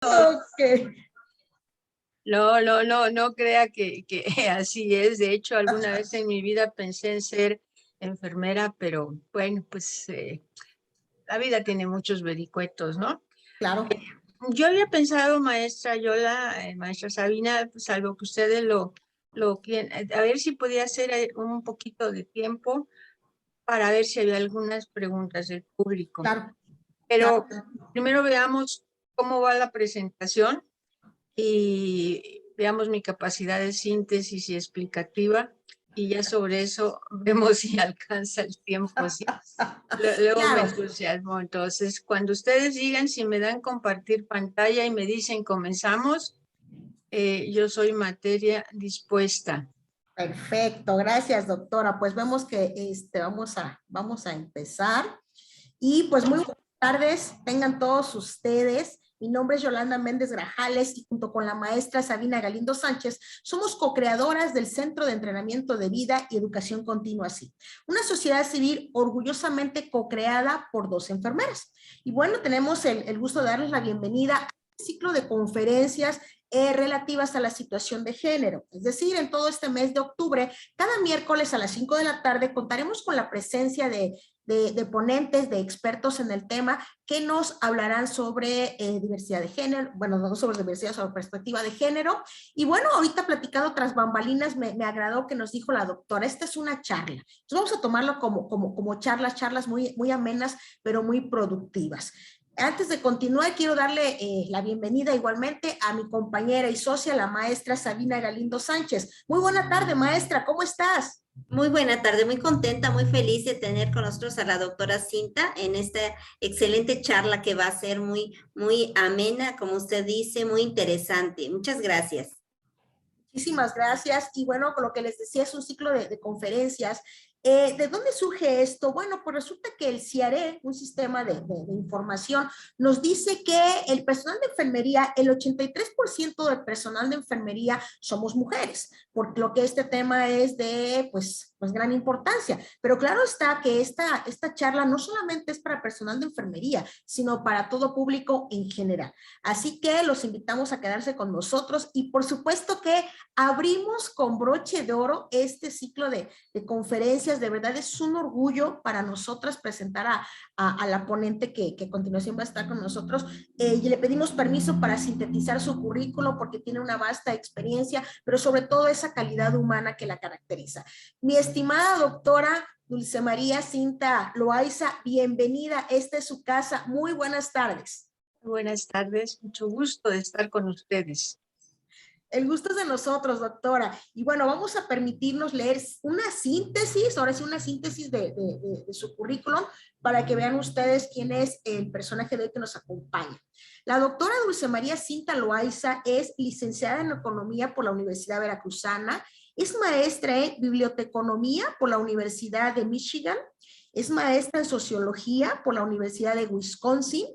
Ok. No crea que así es. De hecho, alguna vez en mi vida pensé en ser enfermera, pero bueno, pues la vida tiene muchos vericuetos, ¿no? Claro. Yo había pensado, maestra Yola, maestra Sabina, salvo que ustedes lo quieren, a ver si podía hacer un poquito de tiempo para ver si había algunas preguntas del público. Claro, claro. Pero primero veamos cómo va la presentación y veamos mi capacidad de síntesis y explicativa, y ya sobre eso vemos si alcanza el tiempo, ¿sí? Luego me Claro, entusiasmo. Entonces, cuando ustedes digan, si me dan compartir pantalla y me dicen comenzamos, yo soy materia dispuesta. perfecto. Gracias, doctora. Pues vemos que vamos a empezar. Y pues muy buenas tardes, tengan todos ustedes. Mi nombre es Yolanda Méndez Grajales y junto con la maestra Sabina Galindo Sánchez somos co-creadoras del Centro de Entrenamiento de Vida y Educación Continua CIV, una sociedad civil orgullosamente co-creada por 2 enfermeras. Y bueno, tenemos el gusto de darles la bienvenida a este ciclo de conferencias relativas a la situación de género. Es decir, en todo este mes de octubre, cada miércoles a las 5 de la tarde contaremos con la presencia de ponentes, de expertos en el tema que nos hablarán sobre diversidad de género, bueno, no sobre diversidad, sobre perspectiva de género. Y bueno, ahorita platicado tras bambalinas, me agradó que nos dijo la doctora, esta es una charla. Entonces vamos a tomarlo como charlas muy amenas, pero muy productivas. Antes de continuar, quiero darle la bienvenida igualmente a mi compañera y socia, la maestra Sabina Galindo Sánchez. Muy buena tarde, maestra, ¿cómo estás? Muy buena tarde, muy contenta, muy feliz de tener con nosotros a la doctora Cinta en esta excelente charla que va a ser muy amena, como usted dice, muy interesante. Muchas gracias. Muchísimas gracias. Y bueno, con lo que les decía, es un ciclo de conferencias. ¿De dónde surge esto? Bueno, pues resulta que el CIARE, un sistema de información, nos dice que el personal de enfermería, el 83% del personal de enfermería somos mujeres, por lo que este tema es de, pues gran importancia. Pero claro está que esta charla no solamente es para personal de enfermería, sino para todo público en general. Así que los invitamos a quedarse con nosotros y por supuesto que abrimos con broche de oro este ciclo de conferencias. De verdad es un orgullo para nosotras presentar a la ponente que a continuación va a estar con nosotros. Y le pedimos permiso para sintetizar su currículo porque tiene una vasta experiencia, pero sobre todo esa calidad humana que la caracteriza. Mi estimada doctora Dulce María Cinta Loaiza, bienvenida, esta es su casa, muy buenas tardes. Buenas tardes, mucho gusto de estar con ustedes. El gusto es de nosotros, doctora. Y bueno, vamos a permitirnos leer una síntesis, ahora sí, una síntesis de su currículum para que vean ustedes quién es el personaje de hoy que nos acompaña. La doctora Dulce María Cinta Loaiza es licenciada en Economía por la Universidad Veracruzana, es maestra en Biblioteconomía por la Universidad de Michigan, es maestra en Sociología por la Universidad de Wisconsin,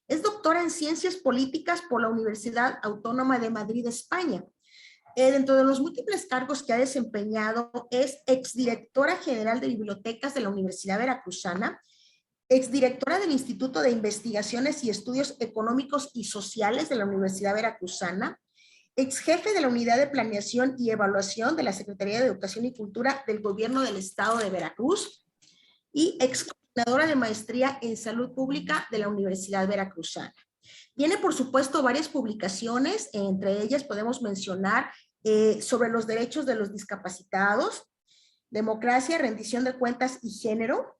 es doctora en Ciencias Políticas por la Universidad Autónoma de Madrid, España. Dentro de los múltiples cargos que ha desempeñado, es exdirectora general de bibliotecas de la Universidad Veracruzana, exdirectora del Instituto de Investigaciones y Estudios Económicos y Sociales de la Universidad Veracruzana, exjefe de la Unidad de Planeación y Evaluación de la Secretaría de Educación y Cultura del Gobierno del Estado de Veracruz y excoordinadora de maestría en Salud Pública de la Universidad Veracruzana. Tiene, por supuesto, varias publicaciones, entre ellas podemos mencionar sobre los derechos de los discapacitados, democracia, rendición de cuentas y género,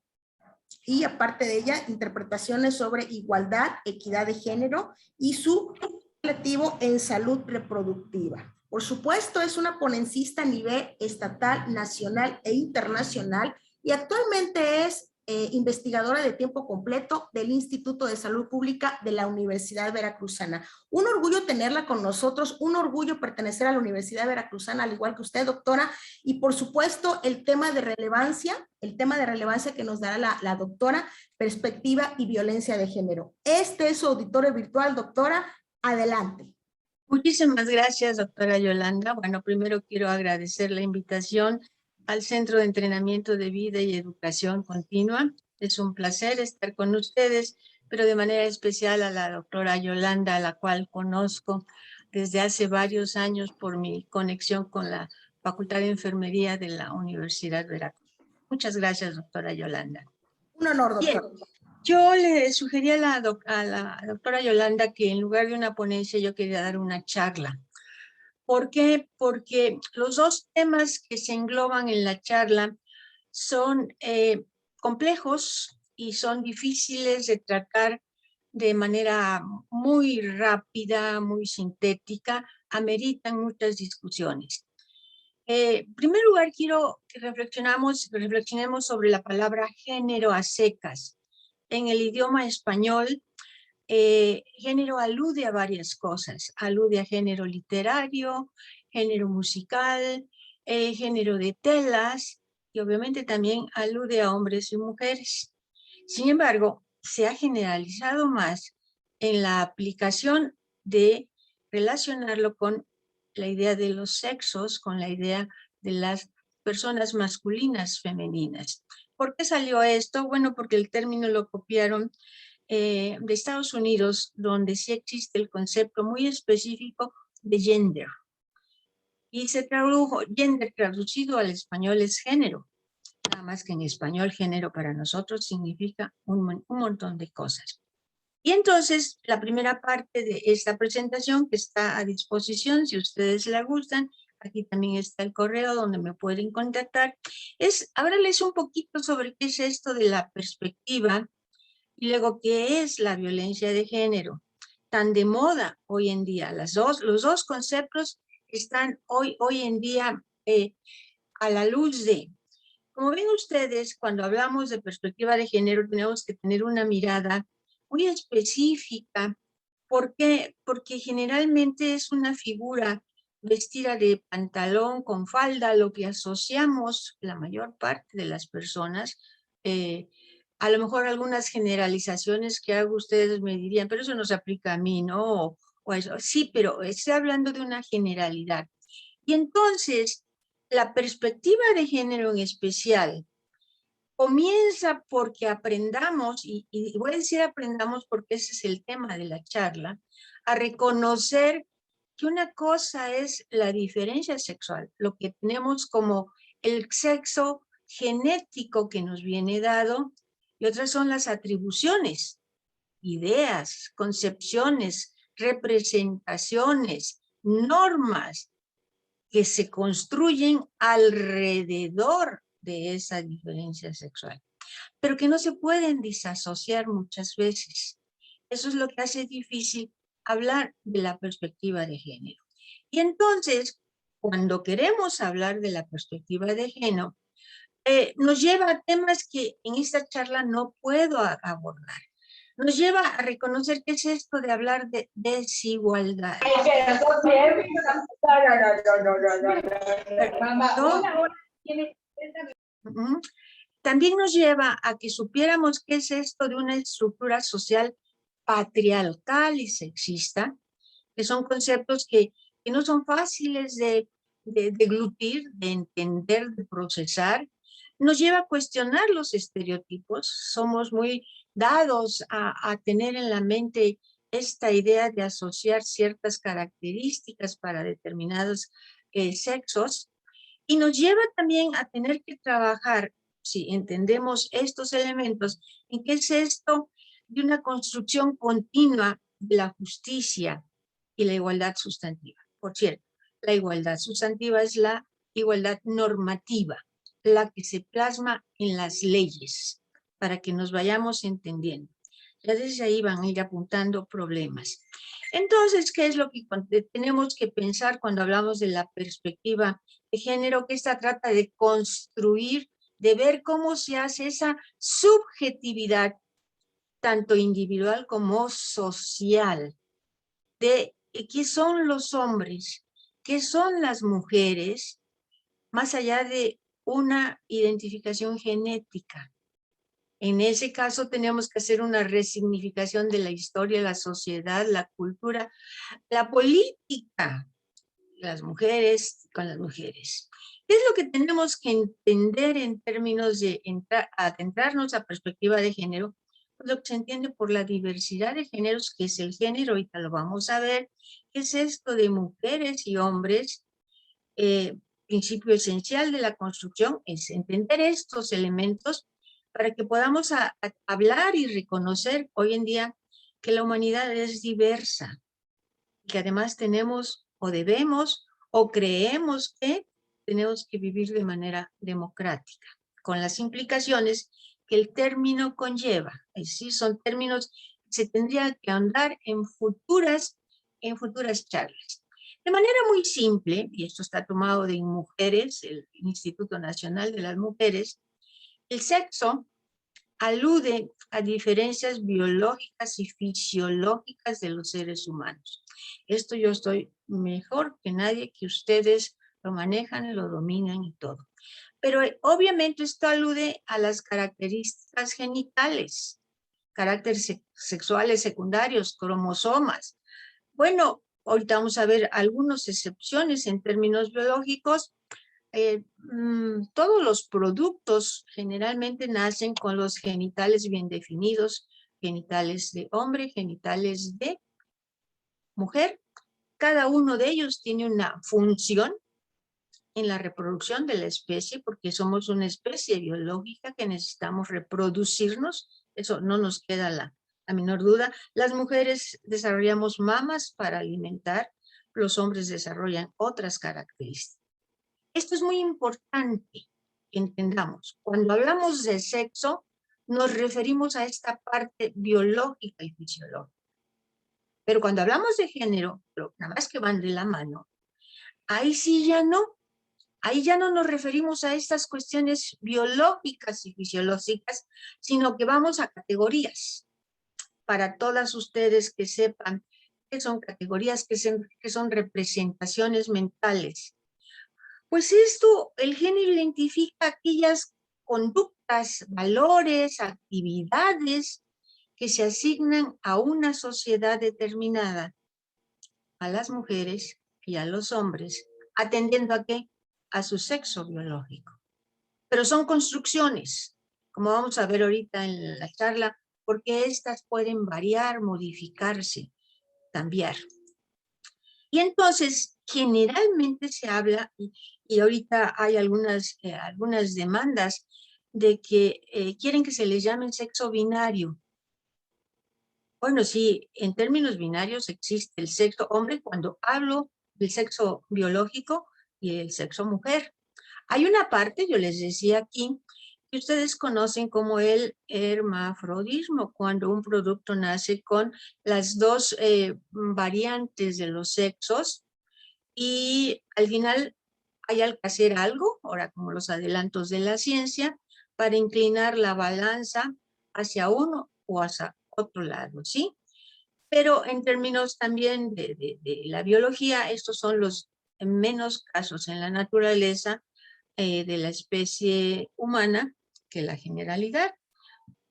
y aparte de ella, interpretaciones sobre igualdad, equidad de género y su colectivo en salud reproductiva. Por supuesto, es una ponencista a nivel estatal, nacional e internacional y actualmente es investigadora de tiempo completo del Instituto de Salud Pública de la Universidad Veracruzana. Un orgullo tenerla con nosotros, un orgullo pertenecer a la Universidad Veracruzana, al igual que usted, doctora, y por supuesto el tema de relevancia que nos dará la doctora, perspectiva y violencia de género. Este es su auditorio virtual, doctora, adelante. Muchísimas gracias, doctora Yolanda. Bueno, primero quiero agradecer la invitación al Centro de Entrenamiento de Vida y Educación Continua. Es un placer estar con ustedes pero de manera especial a la doctora Yolanda, a la cual conozco desde hace varios años por mi conexión con la Facultad de Enfermería de la Universidad Veracruz. Muchas gracias, doctora Yolanda. Un honor, Bien, doctor. yo le sugerí a la doctora Yolanda que en lugar de una ponencia yo quería dar una charla. ¿Por qué? Porque los dos temas que se engloban en la charla son complejos y son difíciles de tratar de manera muy rápida, muy sintética, ameritan muchas discusiones. En primer lugar, quiero que reflexionemos sobre la palabra género a secas. En el idioma español, género alude a varias cosas. Alude a género literario, género musical, género de telas, y obviamente también alude a hombres y mujeres. Sin embargo, se ha generalizado más en la aplicación de relacionarlo con la idea de los sexos, con la idea de las personas masculinas, femeninas. ¿Por qué salió esto? Bueno, porque el término lo copiaron de Estados Unidos, donde sí existe el concepto muy específico de gender. Y se tradujo, gender traducido al español es género. Nada más que en español género para nosotros significa un montón de cosas. Y entonces la primera parte de esta presentación que está a disposición, si ustedes la gustan, aquí también está el correo donde me pueden contactar, es hablarles un poquito sobre qué es esto de la perspectiva y luego qué es la violencia de género, tan de moda hoy en día. Los dos conceptos están hoy en día a la luz de... Como ven ustedes, cuando hablamos de perspectiva de género, tenemos que tener una mirada muy específica. ¿Por qué? Porque generalmente es una figura vestida de pantalón con falda, lo que asociamos la mayor parte de las personas. A lo mejor algunas generalizaciones que hago ustedes me dirían, pero eso no se aplica a mí, ¿no? O eso. Sí, pero estoy hablando de una generalidad. Y entonces, la perspectiva de género en especial comienza porque aprendamos, y voy a decir aprendamos porque ese es el tema de la charla, a reconocer que una cosa es la diferencia sexual, lo que tenemos como el sexo genético que nos viene dado, y otras son las atribuciones, ideas, concepciones, representaciones, normas que se construyen alrededor de esa diferencia sexual, pero que no se pueden disasociar muchas veces. Eso es lo que hace difícil hablar de la perspectiva de género. Y entonces, cuando queremos hablar de la perspectiva de género, nos lleva a temas que en esta charla no puedo abordar. Nos lleva a reconocer qué es esto de hablar de desigualdad. También nos lleva a que supiéramos qué es esto de una estructura social patriarcal y sexista, que son conceptos que no son fáciles de deglutir, de entender, de procesar. Nos lleva a cuestionar los estereotipos. Somos muy dados a tener en la mente esta idea de asociar ciertas características para determinados sexos, y nos lleva también a tener que trabajar, si entendemos estos elementos, en qué es esto de una construcción continua de la justicia y la igualdad sustantiva. Por cierto, la igualdad sustantiva es la igualdad normativa, la que se plasma en las leyes, para que nos vayamos entendiendo. Ya desde ahí van a ir apuntando problemas. Entonces, ¿qué es lo que tenemos que pensar cuando hablamos de la perspectiva de género? Que esta trata de construir, de ver cómo se hace esa subjetividad, tanto individual como social, de qué son los hombres, qué son las mujeres, más allá de una identificación genética. En ese caso tenemos que hacer una resignificación de la historia, la sociedad, la cultura, la política, las mujeres con las mujeres. ¿Qué es lo que tenemos que entender en términos de adentrarnos a perspectiva de género? lo que se entiende por la diversidad de géneros, que es el género, ahorita lo vamos a ver, qué es esto de mujeres y hombres. Principio esencial de la construcción es entender estos elementos para que podamos hablar y reconocer hoy en día que la humanidad es diversa, que además tenemos o debemos o creemos que tenemos que vivir de manera democrática, con las implicaciones que el término conlleva. Es decir, son términos que se tendrían que ahondar en futuras charlas. De manera muy simple, y esto está tomado de Mujeres, el Instituto Nacional de las Mujeres, el sexo alude a diferencias biológicas y fisiológicas de los seres humanos. Esto yo estoy mejor que nadie, que ustedes lo manejan, lo dominan y todo. Pero obviamente esto alude a las características genitales, caracteres sexuales secundarios, cromosomas. Bueno, ahorita vamos a ver algunas excepciones en términos biológicos. Todos los productos generalmente nacen con los genitales bien definidos, genitales de hombre, genitales de mujer. Cada uno de ellos tiene una función en la reproducción de la especie, porque somos una especie biológica que necesitamos reproducirnos. Eso no nos queda la menor duda. Las mujeres desarrollamos mamas para alimentar, los hombres desarrollan otras características. Esto es muy importante que entendamos. Cuando hablamos de sexo, nos referimos a esta parte biológica y fisiológica. Pero cuando hablamos de género, nada más que van de la mano, ahí sí ya no. Ahí ya no nos referimos a estas cuestiones biológicas y fisiológicas, sino que vamos a categorías. Para todas ustedes que sepan que son categorías, que son representaciones mentales. Pues esto, el género identifica aquellas conductas, valores, actividades que se asignan a una sociedad determinada, a las mujeres y a los hombres, atendiendo a qué, a su sexo biológico. Pero son construcciones, como vamos a ver ahorita en la charla, porque estas pueden variar, modificarse, cambiar. Y entonces, generalmente se habla, y ahorita hay algunas demandas de que quieren que se les llame sexo binario. Bueno, sí, en términos binarios existe el sexo hombre cuando hablo del sexo biológico y el sexo mujer. Hay una parte, yo les decía aquí, que ustedes conocen como el hermafrodismo, cuando un producto nace con las dos variantes de los sexos y al final hay que hacer algo, ahora como los adelantos de la ciencia, para inclinar la balanza hacia uno o hacia otro lado, ¿sí? Pero en términos también de la biología, estos son los menos casos en la naturaleza de la especie humana que la generalidad.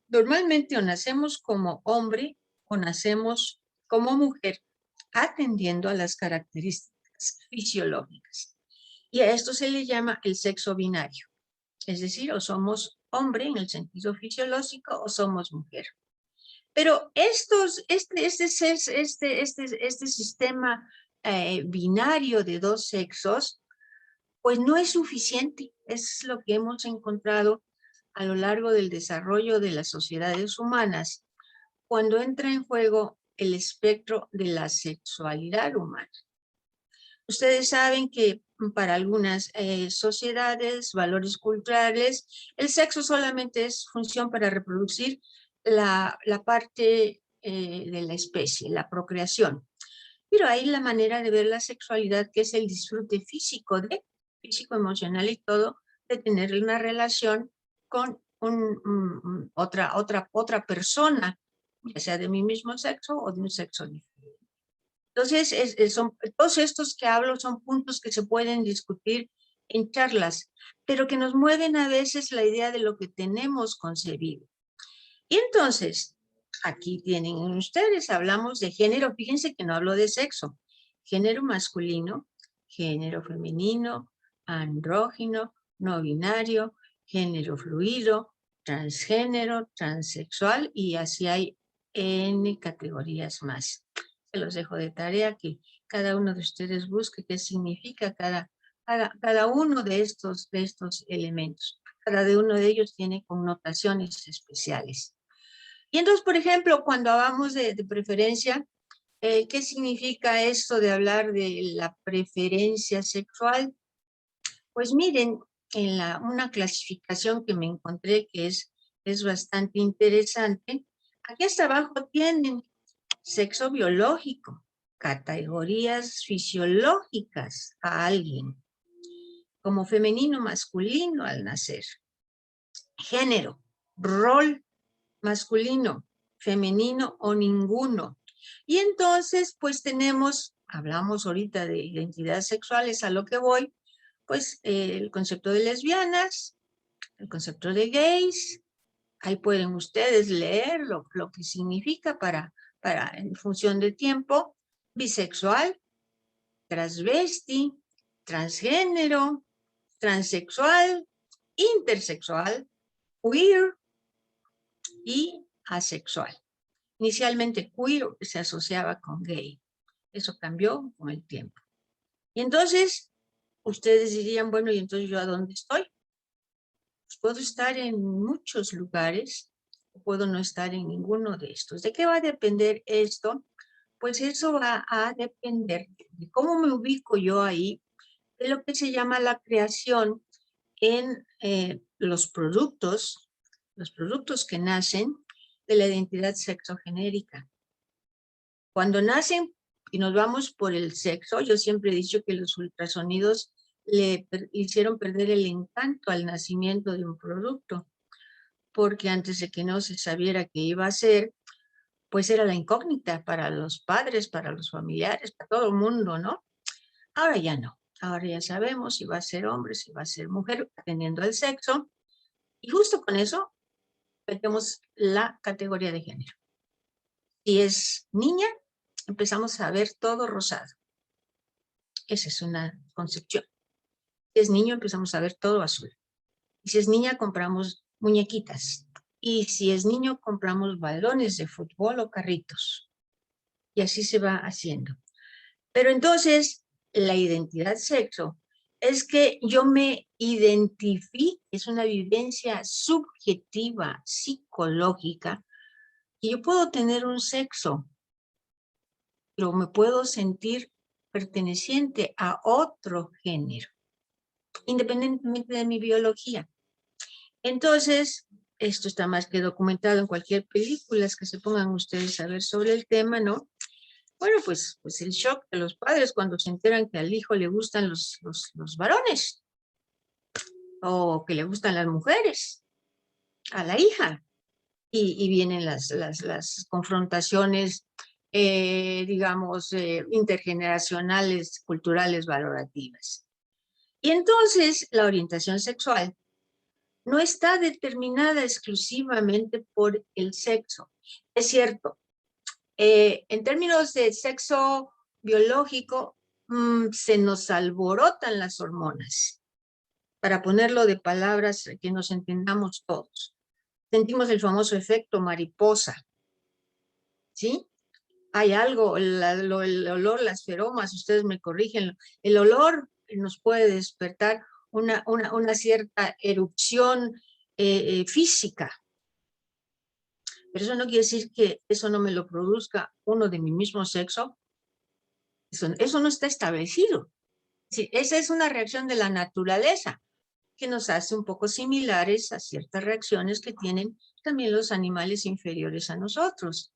Normalmente o nacemos como hombre o nacemos como mujer, atendiendo a las características fisiológicas. Y a esto se le llama el sexo binario. Es decir, o somos hombre en el sentido fisiológico o somos mujer. Pero este sistema binario de dos sexos, pues no es suficiente. Es lo que hemos encontrado a lo largo del desarrollo de las sociedades humanas, cuando entra en juego el espectro de la sexualidad humana. Ustedes saben que para algunas sociedades, valores culturales, el sexo solamente es función para reproducir la parte de la especie, la procreación. Pero hay la manera de ver la sexualidad, que es el disfrute físico, emocional y todo, de tener una relación con otra persona, ya sea de mi mismo sexo o de un sexo diferente. Entonces, todos estos que hablo son puntos que se pueden discutir en charlas, pero que nos mueven a veces la idea de lo que tenemos concebido. Y entonces, aquí tienen ustedes, hablamos de género, fíjense que no hablo de sexo, género masculino, género femenino, andrógino, no binario, género fluido, transgénero, transexual y así hay N categorías más. Se los dejo de tarea que cada uno de ustedes busque qué significa cada uno de estos elementos. Cada uno de ellos tiene connotaciones especiales. Y entonces, por ejemplo, cuando hablamos de preferencia, ¿qué significa esto de hablar de la preferencia sexual? Pues miren, en una clasificación que me encontré que es bastante interesante, aquí hasta abajo tienen sexo biológico, categorías fisiológicas a alguien, como femenino, masculino al nacer, género, rol masculino, femenino o ninguno. Y entonces, pues hablamos ahorita de identidades sexuales, a lo que voy, pues el concepto de lesbianas, el concepto de gays, ahí pueden ustedes leer lo que significa en función de tiempo, bisexual, transvesti, transgénero, transexual, intersexual, queer y asexual. Inicialmente queer se asociaba con gay. Eso cambió con el tiempo. Y entonces, ustedes dirían, bueno, ¿y entonces yo a dónde estoy? Pues puedo estar en muchos lugares, o puedo no estar en ninguno de estos. ¿De qué va a depender esto? Pues eso va a depender de cómo me ubico yo ahí, de lo que se llama la creación en los productos que nacen de la identidad sexogenérica. Cuando nacen y nos vamos por el sexo, yo siempre he dicho que los ultrasonidos le hicieron perder el encanto al nacimiento de un producto, porque antes de que no se sabiera qué iba a ser, pues era la incógnita para los padres, para los familiares, para todo el mundo, ¿no? Ahora ya no. Ahora ya sabemos si va a ser hombre, si va a ser mujer, dependiendo del sexo. Y justo con eso metemos la categoría de género. Si es niña, empezamos a ver todo rosado. Esa es una concepción. Si es niño, empezamos a ver todo azul. Y si es niña, compramos muñequitas. Y si es niño, compramos balones de fútbol o carritos. Y así se va haciendo. Pero entonces, la identidad sexo es que yo me identifique, es una vivencia subjetiva, psicológica, que yo puedo tener un sexo, pero me puedo sentir perteneciente a otro género, independientemente de mi biología. Entonces, esto está más que documentado en cualquier película que se pongan ustedes a ver sobre el tema, ¿no? Bueno, pues el shock de los padres cuando se enteran que al hijo le gustan los varones o que le gustan las mujeres, a la hija. Y vienen las confrontaciones, digamos, intergeneracionales, culturales, valorativas. Y entonces la orientación sexual no está determinada exclusivamente por el sexo. Es cierto, en términos de sexo biológico, se nos alborotan las hormonas. Para ponerlo de palabras que nos entendamos todos. Sentimos el famoso efecto mariposa, ¿sí? Hay algo, el olor, las feromas, ustedes me corrigen, el olor nos puede despertar una cierta erupción física. Pero eso no quiere decir que eso no me lo produzca uno de mi mismo sexo. Eso no está establecido. Sí, esa es una reacción de la naturaleza que nos hace un poco similares a ciertas reacciones que tienen también los animales inferiores a nosotros.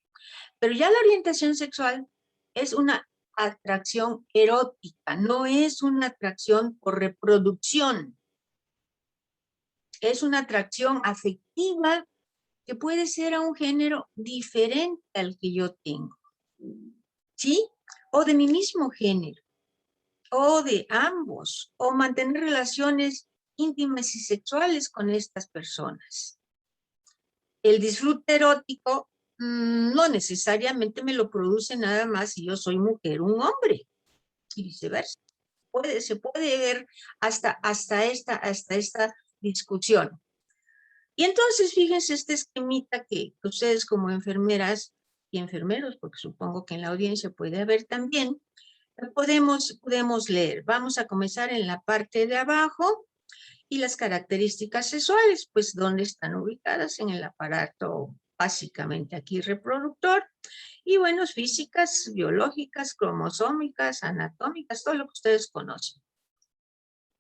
Pero ya la orientación sexual es una atracción erótica, no es una atracción por reproducción. Es una atracción afectiva que puede ser a un género diferente al que yo tengo, ¿sí? O de mi mismo género, o de ambos, o mantener relaciones íntimas y sexuales con estas personas. El disfrute erótico no necesariamente me lo produce nada más si yo soy mujer o un hombre, y viceversa. Se puede ver hasta esta discusión. Y entonces, fíjense este esquemita que ustedes como enfermeras y enfermeros, porque supongo que en la audiencia puede haber también, podemos leer. Vamos a comenzar en la parte de abajo y las características sexuales, pues dónde están ubicadas en el aparato básicamente aquí reproductor, y bueno, físicas, biológicas, cromosómicas, anatómicas, todo lo que ustedes conocen.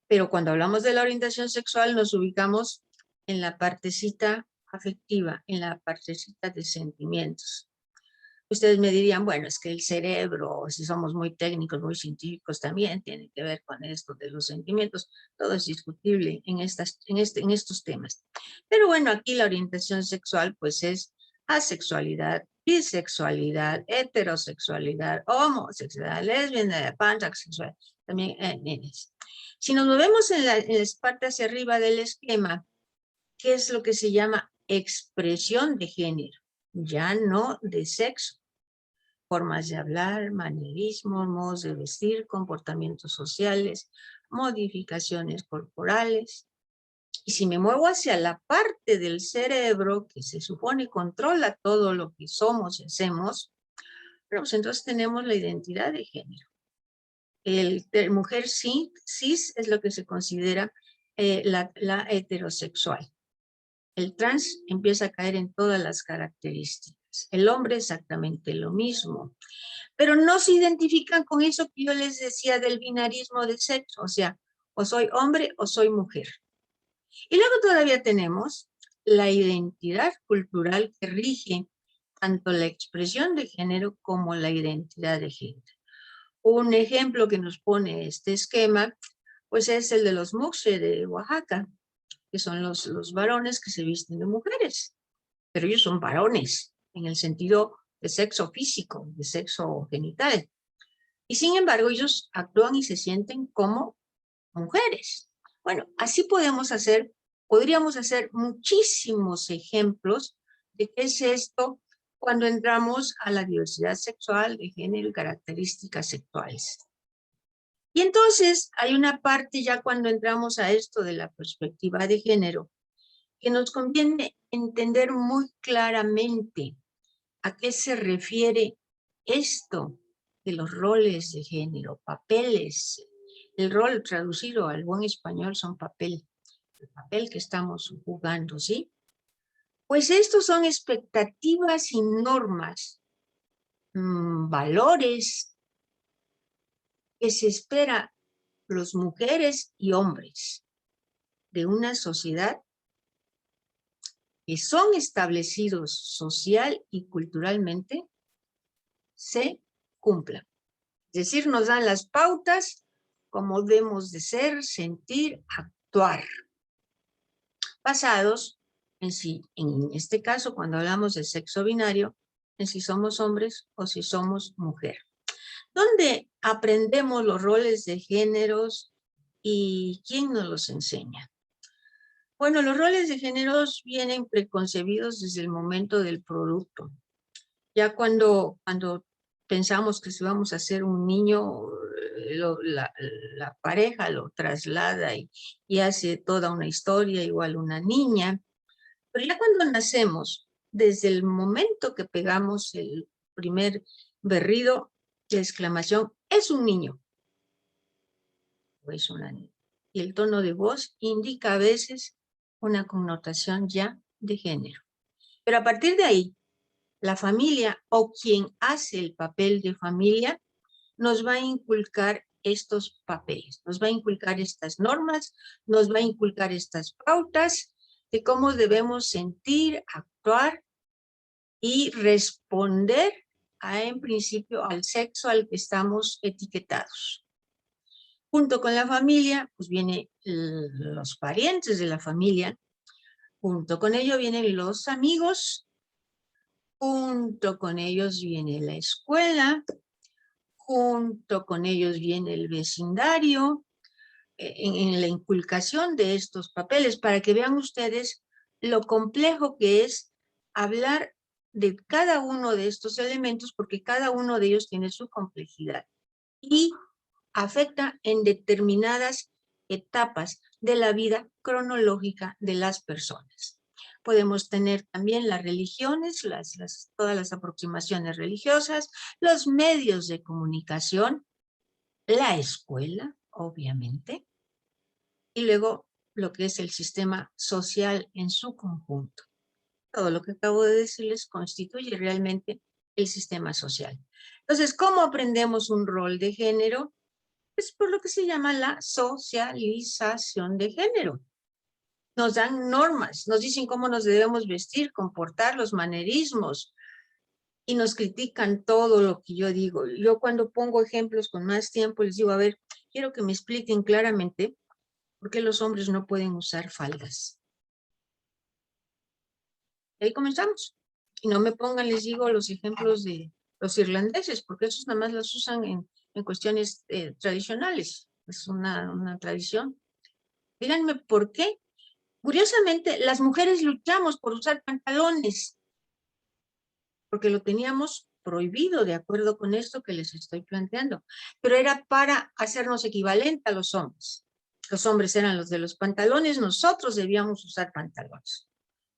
Pero cuando hablamos de la orientación sexual nos ubicamos en la partecita afectiva, en la partecita de sentimientos. Ustedes me dirían, bueno, es que el cerebro, si somos muy técnicos, muy científicos, también tiene que ver con esto de los sentimientos. Todo es discutible en estos temas. Pero bueno, aquí la orientación sexual, pues es asexualidad, bisexualidad, heterosexualidad, homosexualidad, lesbiana, pansexual, también nenes. Si nos movemos en la parte hacia arriba del esquema, ¿qué es lo que se llama expresión de género? Ya no de sexo. Formas de hablar, manerismos, modos de vestir, comportamientos sociales, modificaciones corporales. Y si me muevo hacia la parte del cerebro que se supone controla todo lo que somos y hacemos, pues entonces tenemos la identidad de género. El mujer cis es lo que se considera la heterosexual. El trans empieza a caer en todas las características. El hombre exactamente lo mismo. Pero no se identifican con eso que yo les decía del binarismo de sexo. O sea, o soy hombre o soy mujer. Y luego todavía tenemos la identidad cultural que rige tanto la expresión de género como la identidad de género. Un ejemplo que nos pone este esquema, pues es el de los Muxe de Oaxaca, que son los varones que se visten de mujeres, pero ellos son varones en el sentido de sexo físico, de sexo genital. Y sin embargo, ellos actúan y se sienten como mujeres. Bueno, así podríamos hacer muchísimos ejemplos de qué es esto cuando entramos a la diversidad sexual, de género y características sexuales. Y entonces hay una parte ya cuando entramos a esto de la perspectiva de género, que nos conviene entender muy claramente a qué se refiere esto de los roles de género, papeles. El rol traducido al buen español son papel, el papel que estamos jugando, ¿sí? Pues estos son expectativas y normas, valores que se espera los mujeres y hombres de una sociedad que son establecidos social y culturalmente, se cumplan. Es decir, nos dan las pautas como debemos de ser, sentir, actuar. Basados en si, en este caso, cuando hablamos del sexo binario, en si somos hombres o si somos mujer. ¿Dónde aprendemos los roles de géneros y quién nos los enseña? Bueno, los roles de géneros vienen preconcebidos desde el momento del producto. Ya cuando pensamos que si vamos a hacer un niño, la pareja lo traslada y hace toda una historia, igual una niña. Pero ya cuando nacemos, desde el momento que pegamos el primer berrido, la exclamación, es un niño o es una niña. Y el tono de voz indica a veces una connotación ya de género. Pero a partir de ahí, la familia o quien hace el papel de familia nos va a inculcar estos papeles, nos va a inculcar estas normas, nos va a inculcar estas pautas de cómo debemos sentir, actuar y responder en principio al sexo al que estamos etiquetados. Junto con la familia, pues vienen los parientes de la familia, junto con ello vienen los amigos, junto con ellos viene la escuela, junto con ellos viene el vecindario, en la inculcación de estos papeles, para que vean ustedes lo complejo que es hablar de cada uno de estos elementos, porque cada uno de ellos tiene su complejidad y afecta en determinadas etapas de la vida cronológica de las personas. Podemos tener también las religiones, todas las aproximaciones religiosas, los medios de comunicación, la escuela, obviamente, y luego lo que es el sistema social en su conjunto. Todo lo que acabo de decirles constituye realmente el sistema social. Entonces, ¿cómo aprendemos un rol de género? Pues por lo que se llama la socialización de género. Nos dan normas, nos dicen cómo nos debemos vestir, comportar, los manerismos, y nos critican todo lo que yo digo. Yo cuando pongo ejemplos con más tiempo les digo, a ver, quiero que me expliquen claramente por qué los hombres no pueden usar faldas. Y ahí comenzamos. Y no me pongan, les digo, los ejemplos de los irlandeses, porque esos nada más los usan en cuestiones tradicionales. Es una tradición. Díganme por qué. Curiosamente, las mujeres luchamos por usar pantalones, porque lo teníamos prohibido de acuerdo con esto que les estoy planteando. Pero era para hacernos equivalente a los hombres. Los hombres eran los de los pantalones, nosotros debíamos usar pantalones.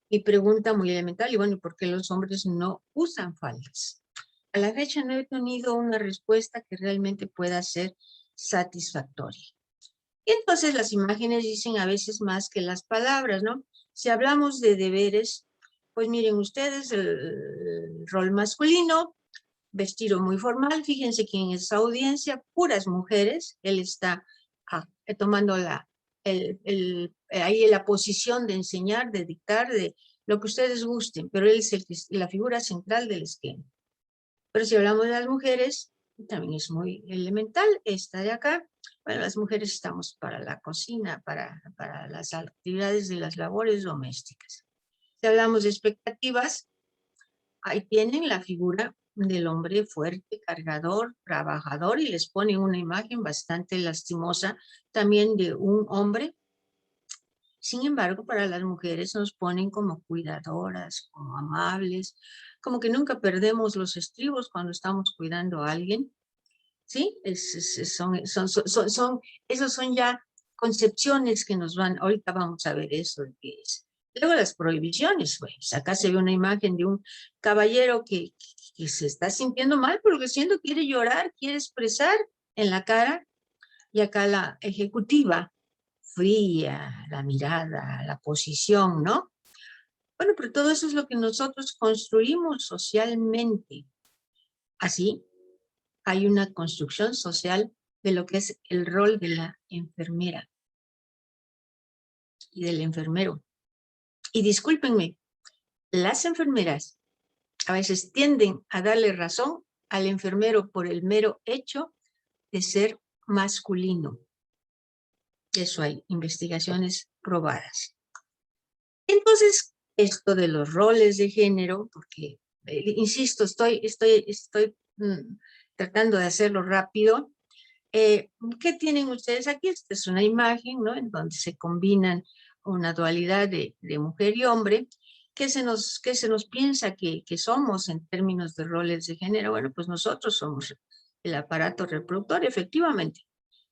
Mi pregunta muy elemental, y bueno, ¿por qué los hombres no usan faldas? A la fecha no he tenido una respuesta que realmente pueda ser satisfactoria. Y entonces las imágenes dicen a veces más que las palabras, ¿no? Si hablamos de deberes, pues miren ustedes el rol masculino, vestido muy formal, fíjense que en esa audiencia, puras mujeres, él está tomando ahí la posición de enseñar, de dictar, de lo que ustedes gusten, pero él es la figura central del esquema. Pero si hablamos de las mujeres, también es muy elemental, esta de acá. Bueno, las mujeres estamos para la cocina, para las actividades de las labores domésticas. Si hablamos de expectativas, ahí tienen la figura del hombre fuerte, cargador, trabajador, y les ponen una imagen bastante lastimosa también de un hombre. Sin embargo, para las mujeres nos ponen como cuidadoras, como amables, como que nunca perdemos los estribos cuando estamos cuidando a alguien. ¿Sí? Esos son ya concepciones que nos van, ahorita vamos a ver eso de qué es. Luego las prohibiciones, pues acá se ve una imagen de un caballero que se está sintiendo mal porque siento quiere llorar, quiere expresar en la cara, y acá la ejecutiva, fría, la mirada, la posición, ¿no? Bueno, pero todo eso es lo que nosotros construimos socialmente. Así, hay una construcción social de lo que es el rol de la enfermera y del enfermero. Y discúlpenme, las enfermeras a veces tienden a darle razón al enfermero por el mero hecho de ser masculino. Eso hay investigaciones probadas. Entonces, esto de los roles de género, porque, insisto, estoy tratando de hacerlo rápido. ¿Qué tienen ustedes aquí? Esta es una imagen, ¿no? En donde se combinan una dualidad de mujer y hombre. ¿Qué se nos piensa que somos en términos de roles de género? Bueno, pues nosotros somos el aparato reproductor, efectivamente.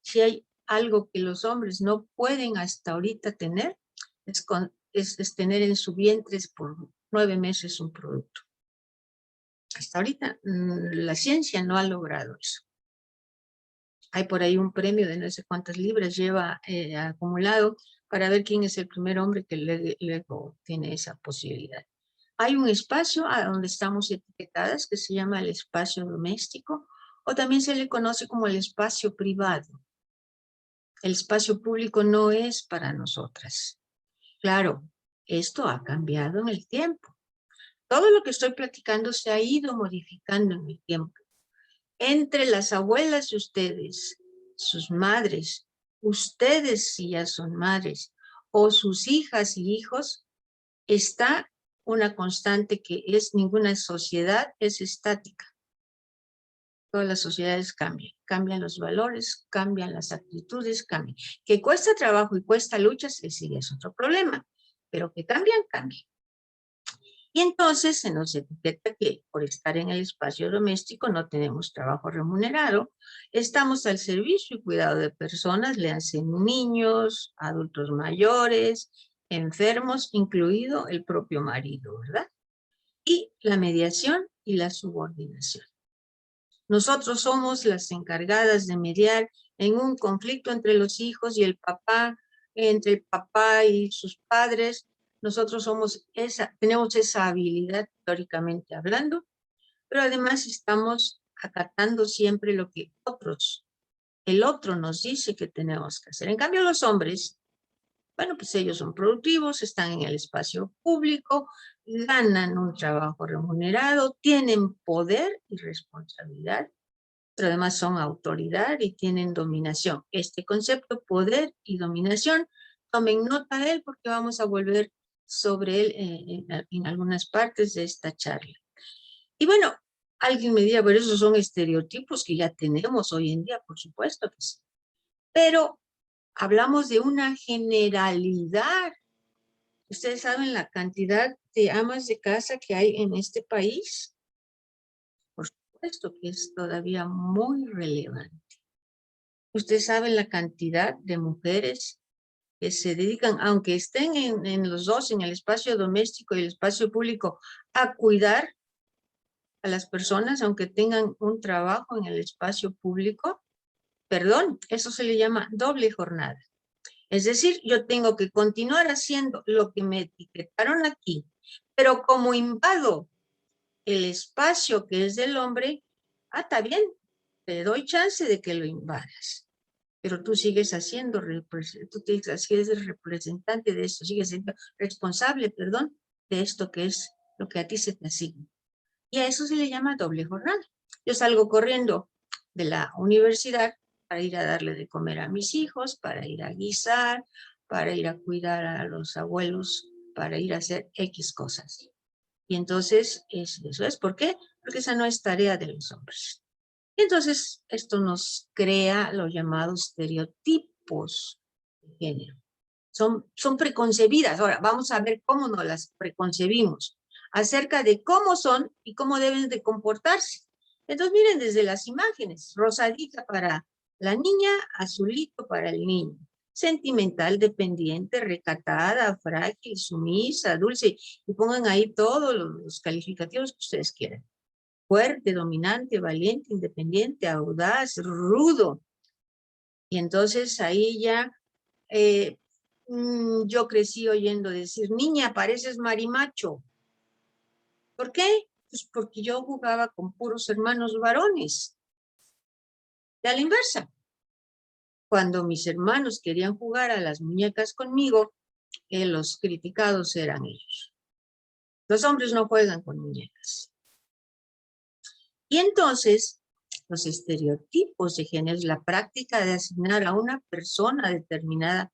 Si hay algo que los hombres no pueden hasta ahorita tener, es tener en su vientre por 9 meses un producto. Hasta ahorita la ciencia no ha logrado eso. Hay por ahí un premio de no sé cuántas libras lleva acumulado para ver quién es el primer hombre que luego tiene esa posibilidad. Hay un espacio a donde estamos etiquetadas que se llama el espacio doméstico, o también se le conoce como el espacio privado. El espacio público no es para nosotras. Claro, esto ha cambiado en el tiempo. Todo lo que estoy platicando se ha ido modificando en el tiempo. Entre las abuelas de ustedes, sus madres, ustedes si ya son madres, o sus hijas y hijos, está una constante que es ninguna sociedad es estática. Todas las sociedades cambian los valores, cambian las actitudes, cambian. Que cuesta trabajo y cuesta luchas, ese ya es otro problema, pero que cambian. Y entonces se nos etiqueta que por estar en el espacio doméstico no tenemos trabajo remunerado, estamos al servicio y cuidado de personas, léanse niños, adultos mayores, enfermos, incluido el propio marido, ¿verdad? Y la mediación y la subordinación. Nosotros somos las encargadas de mediar en un conflicto entre los hijos y el papá, entre el papá y sus padres. Nosotros tenemos esa habilidad teóricamente hablando, pero además estamos acatando siempre lo que el otro nos dice que tenemos que hacer. En cambio, los hombres, bueno, pues ellos son productivos, están en el espacio público, ganan un trabajo remunerado, tienen poder y responsabilidad, pero además son autoridad y tienen dominación. Este concepto, poder y dominación, tomen nota de él porque vamos a volver sobre él en algunas partes de esta charla. Y bueno, alguien me dirá, pero esos son estereotipos que ya tenemos hoy en día, por supuesto que sí. Pero hablamos de una generalidad. ¿Ustedes saben la cantidad de amas de casa que hay en este país? Por supuesto que es todavía muy relevante. Ustedes saben la cantidad de mujeres que se dedican, aunque estén en los dos, en el espacio doméstico y el espacio público, a cuidar a las personas, aunque tengan un trabajo en el espacio público. Perdón, eso se le llama doble jornada. Es decir, yo tengo que continuar haciendo lo que me etiquetaron aquí, pero como invado el espacio que es del hombre, está bien, te doy chance de que lo invadas, pero tú sigues haciendo, sigues el representante de esto, sigues siendo responsable, perdón, de esto que es lo que a ti se te asigna. Y a eso se le llama doble jornada. Yo salgo corriendo de la universidad para ir a darle de comer a mis hijos, para ir a guisar, para ir a cuidar a los abuelos, para ir a hacer X cosas. Y entonces, eso es. ¿Por qué? Porque esa no es tarea de los hombres. Y entonces, esto nos crea los llamados estereotipos de género. Son preconcebidas. Ahora, vamos a ver cómo nos las preconcebimos acerca de cómo son y cómo deben de comportarse. Entonces, miren desde las imágenes, rosadita para la niña, azulito para el niño. Sentimental, dependiente, recatada, frágil, sumisa, dulce, y pongan ahí todos los calificativos que ustedes quieran. Fuerte, dominante, valiente, independiente, audaz, rudo. Y entonces ahí ya yo crecí oyendo decir, niña, pareces marimacho. ¿Por qué? Pues porque yo jugaba con puros hermanos varones. Y a la inversa. Cuando mis hermanos querían jugar a las muñecas conmigo, los criticados eran ellos. Los hombres no juegan con muñecas. Y entonces, los estereotipos de género es la práctica de asignar a una persona determinada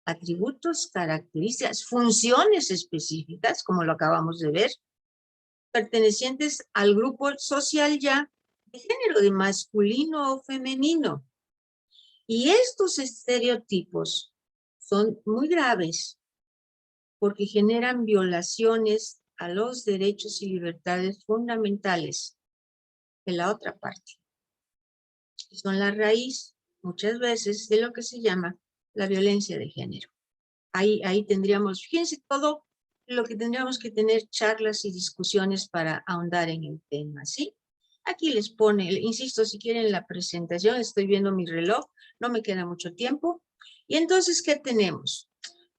atributos, características, funciones específicas, como lo acabamos de ver, pertenecientes al grupo social ya de género, de masculino o femenino. Y estos estereotipos son muy graves porque generan violaciones a los derechos y libertades fundamentales de la otra parte. Y son la raíz, muchas veces, de lo que se llama la violencia de género. Ahí tendríamos, fíjense todo lo que tendríamos que tener charlas y discusiones para ahondar en el tema, ¿sí? Aquí les pone, insisto, si quieren la presentación, estoy viendo mi reloj, no me queda mucho tiempo. Y entonces, ¿qué tenemos?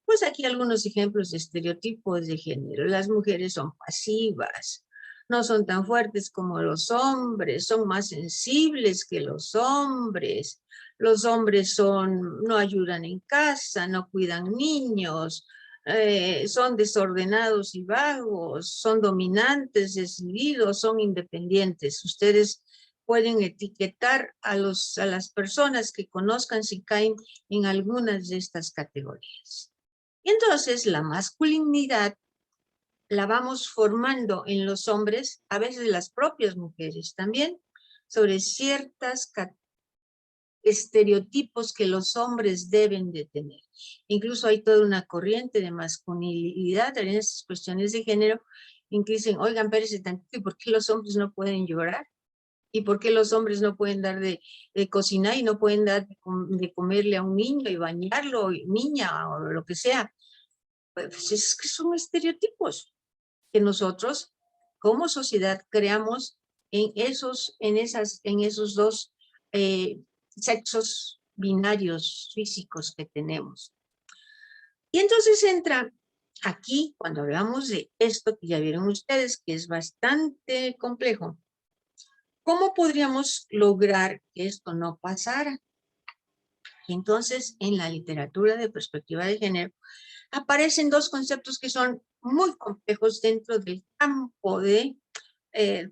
Pues aquí algunos ejemplos de estereotipos de género. Las mujeres son pasivas, no son tan fuertes como los hombres, son más sensibles que los hombres no ayudan en casa, no cuidan niños, son desordenados y vagos, son dominantes, decididos, son independientes. Ustedes pueden etiquetar a las personas que conozcan si caen en algunas de estas categorías. Y entonces la masculinidad la vamos formando en los hombres, a veces las propias mujeres también, sobre ciertas estereotipos que los hombres deben de tener. Incluso hay toda una corriente de masculinidad en esas cuestiones de género, en que dicen, oigan, espérense tantito, ¿y por qué los hombres no pueden llorar? ¿Y por qué los hombres no pueden dar de cocinar y no pueden dar de comerle a un niño y bañarlo, niña o lo que sea? Pues es que son estereotipos que nosotros como sociedad creamos en esos dos sexos binarios físicos que tenemos. Y entonces entra aquí, cuando hablamos de esto, que ya vieron ustedes, que es bastante complejo, ¿cómo podríamos lograr que esto no pasara? Entonces, en la literatura de perspectiva de género, aparecen dos conceptos que son muy complejos dentro del campo de,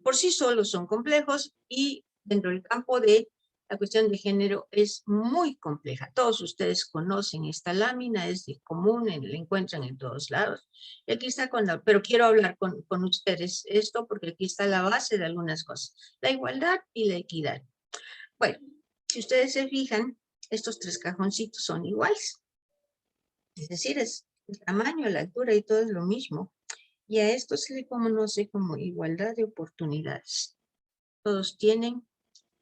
por sí solos son complejos, y dentro del campo de la cuestión de género es muy compleja. Todos ustedes conocen esta lámina, es de común, la encuentran en todos lados. Y aquí está, pero quiero hablar con ustedes esto porque aquí está la base de algunas cosas. La igualdad y la equidad. Bueno, si ustedes se fijan, estos tres cajoncitos son iguales. Es decir, es el tamaño, la altura y todo es lo mismo. Y a esto se le conoce como igualdad de oportunidades. Todos tienen